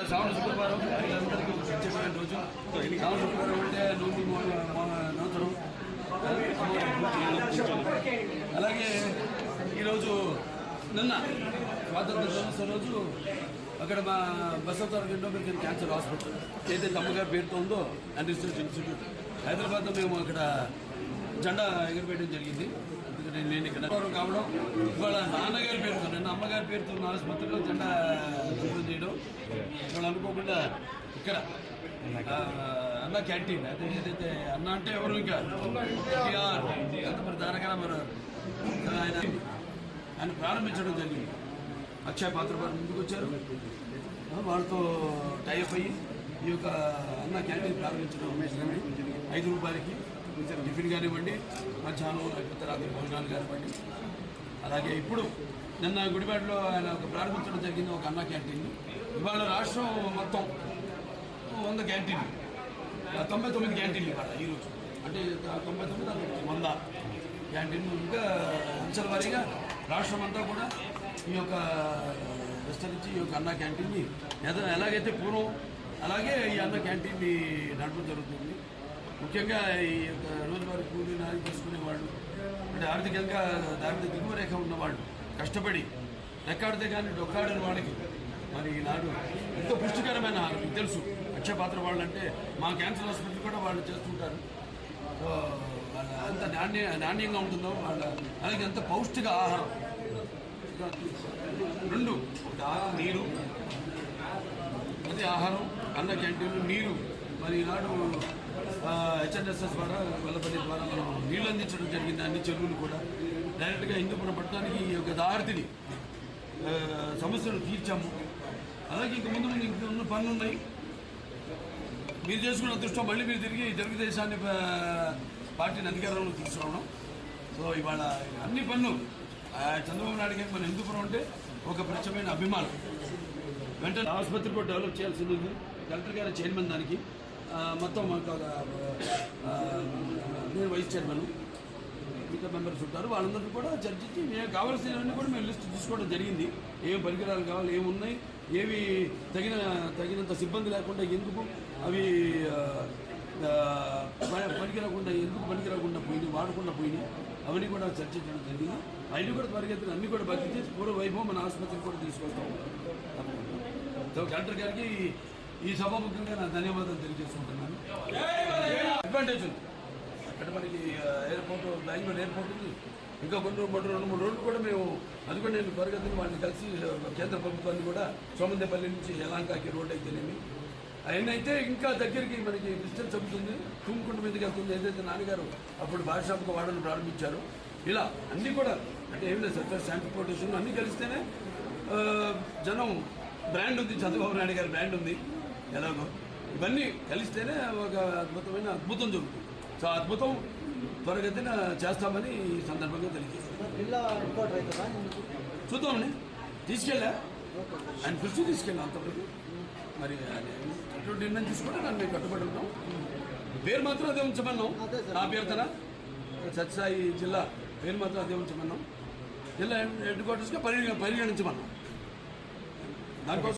శ్రావణ శుక్రవారం మహిళలందరికీ ఒక ప్రత్యేకమైన రోజు. శ్రావణ శుక్రవారం అంటే నూతనం. అలాగే ఈరోజు నిన్న స్వాతంత్ర దినోత్సవం రోజు అక్కడ మా బసవతారక ఎండోమెట్రిక్ క్యాన్సర్ హాస్పిటల్ ఏదైతే అమ్మగారి పేరుతో ఉందో అండ్ రీసెర్చ్ ఇన్స్టిట్యూట్ హైదరాబాద్లో మేము అక్కడ జెండా ఎగురవేయడం జరిగింది. అందుకని నేను ఇక్కడ కావడం ఇవాళ నాన్నగారి పేరుతో నిన్న అమ్మగారి పేరుతో ఉన్న ఆసుపత్రిలో జెండా దూరం చేయడం ఇవాళ అనుకోకుండా ఇక్కడ అన్న క్యాంటీన్ అదే ఏదైతే అన్న అంటే ఎవరు ఇంకా అంత మరి దానికన్నా మరి ఆయన ప్రారంభించడం జరిగింది. అక్షయ పాత్ర వారు ముందుకు వచ్చారు, వాళ్ళతో టైఅప్ అయ్యి ఈ యొక్క అన్న క్యాంటీన్ ప్రారంభించడం 5 రూపాయలకి టిఫిన్ కానివ్వండి, మధ్యాహ్నం లేకపోతే రాత్రి భోజనాలు కానివ్వండి. అలాగే ఇప్పుడు నిన్న గుడివాడలో ఆయన ప్రారంభించడం జరిగింది ఒక అన్న క్యాంటీన్. ఇవాళ రాష్ట్రం మొత్తం 100 క్యాంటీన్లు, 99 క్యాంటీన్లు ఇవాళ ఈరోజు, అంటే 99 100 క్యాంటీన్లు. ఇంకా అంచెల వారీగా రాష్ట్రం అంతా కూడా ఈ యొక్క విస్తరించి ఈ యొక్క అన్న క్యాంటీన్ని ఎలాగైతే పూర్వం అలాగే ఈ అన్న క్యాంటీన్ని నడపడం జరుగుతుంది. ముఖ్యంగా ఈ యొక్క రోజువారీ కూలీ నాది తీసుకునేవాళ్ళు, అంటే ఆర్థికంగా దాని దిగువ రేఖ ఉన్నవాళ్ళు కష్టపడి రెక్కాడితే కానీ డొక్కాడని వాళ్ళకి మరి ఈనాడు ఎంతో పుష్టికరమైన ఆహారం. మీకు తెలుసు అక్షయపాత్ర వాళ్ళు అంటే మా క్యాన్సర్ హాస్పిటల్ కూడా వాళ్ళు చేస్తుంటారు. సో వాళ్ళ అంత నాణ్యంగా ఉంటుందో వాళ్ళ అలాగే ఎంత పౌష్టిక ఆహారం. 2 నీరు, అదే ఆహారం అన్న క్యాంటీన్లు నీరు. మరి ఈనాడు హెచ్ఎన్ఎస్ఎస్ ద్వారా వెల్లపల్లి ద్వారా మనం నీళ్ళు అందించడం జరిగింది. అన్ని చెరువులు కూడా డైరెక్ట్గా హిందూపురం పట్టడానికి ఈ యొక్క దారిని సమస్యలు తీర్చాము. అలాగే ఇంక ముందు ఇంక ఉన్న పనులు ఉన్నాయి. మీరు చేసుకున్న అదృష్టం మళ్ళీ మీరు తిరిగి తెలుగుదేశాన్ని పార్టీని అధికారంలో తీసుకురావడం. సో ఇవాళ అన్ని పనులు చంద్రబాబు నాయుడు గారికి మన హిందూపురం అంటే ఒక ప్రత్యేకమైన అభిమానం. వెంటనే ఆసుపత్రి కూడా డెవలప్ చేయాల్సింది ఉంది. కలెక్టర్ గారి చైర్మన్ దానికి మొత్తం నేను వైస్ చైర్మన్, మిగతా మెంబర్స్ ఉంటారు. వాళ్ళందరికీ కూడా చర్చించి మేము కావాల్సినవన్నీ కూడా మేము లిస్ట్ తీసుకోవడం జరిగింది. ఏం పరికరాలు కావాలి, ఏమున్నాయి, ఏవి తగినంత సిబ్బంది లేకుండా ఎందుకు అవి పనికిరాకుండా ఎందుకు పనికిరాకుండా పోయినాయి, వాడకుండా పోయినాయి, అవన్నీ కూడా చర్చించడం జరిగింది. అవన్నీ కూడా త్వరగతిన అన్నీ కూడా భర్తీ చేసి పూర్వ వైభవం మన ఆసుపత్రికి కూడా తీసుకొస్తాం. సో కలెక్టర్ గారికి ఈ సభాముఖంగా నా ధన్యవాదాలు తెలియజేసుకుంటున్నాను. అడ్వాంటేజ్ ఉంది అక్కడ మనకి ఎయిర్పోర్ట్, బెంగళూరు ఎయిర్పోర్ట్ ఉంది. ఇంకా 2-3 రోజులు కూడా మేము అది కూడా నేను త్వరగతిని వాళ్ళని కలిసి కేంద్ర ప్రభుత్వాన్ని కూడా సోమందేపల్లి నుంచి యలాంకాకి రోడ్ అయితేనేమి అవన్నీ అయితే ఇంకా దగ్గరికి మనకి డిస్టెన్స్ అవుతుంది. తుమ్ముకుంట మీదకి వెళ్తుంది. ఏదైతే నాన్నగారు అప్పుడు భాషాపక వాడని ప్రారంభించారు. ఇలా అన్నీ కూడా అంటే ఏం లేదు సార్, ట్రాన్స్పోర్టేషన్ అన్నీ కలిస్తేనే జనం బ్రాండ్ ఉంది, చంద్రబాబు నాయుడు గారి బ్రాండ్ ఉంది. ఎలాగో ఇవన్నీ కలిస్తేనే ఒక అద్భుతం జరుగుతుంది. సో అద్భుతం త్వరగతిన చేస్తామని ఈ సందర్భంగా తెలియజేస్తాం. చూద్దామని తీసుకెళ్ళా ఆయన పిలిచి తీసుకెళ్ళాం. అంతవరకు మరి అటువంటి నిర్ణయం తీసుకుంటే దాన్ని మేము కట్టుబడి ఉంటాం. పేరు మాత్రం అదే ఉంచమన్నాం. నా పేరుతన సత్యసాయి జిల్లా పేరు మాత్రం అదే ఉంచమన్నాం. జిల్లా హెడ్ క్వార్టర్స్గా పరిగణించమన్నాం. దానికోసం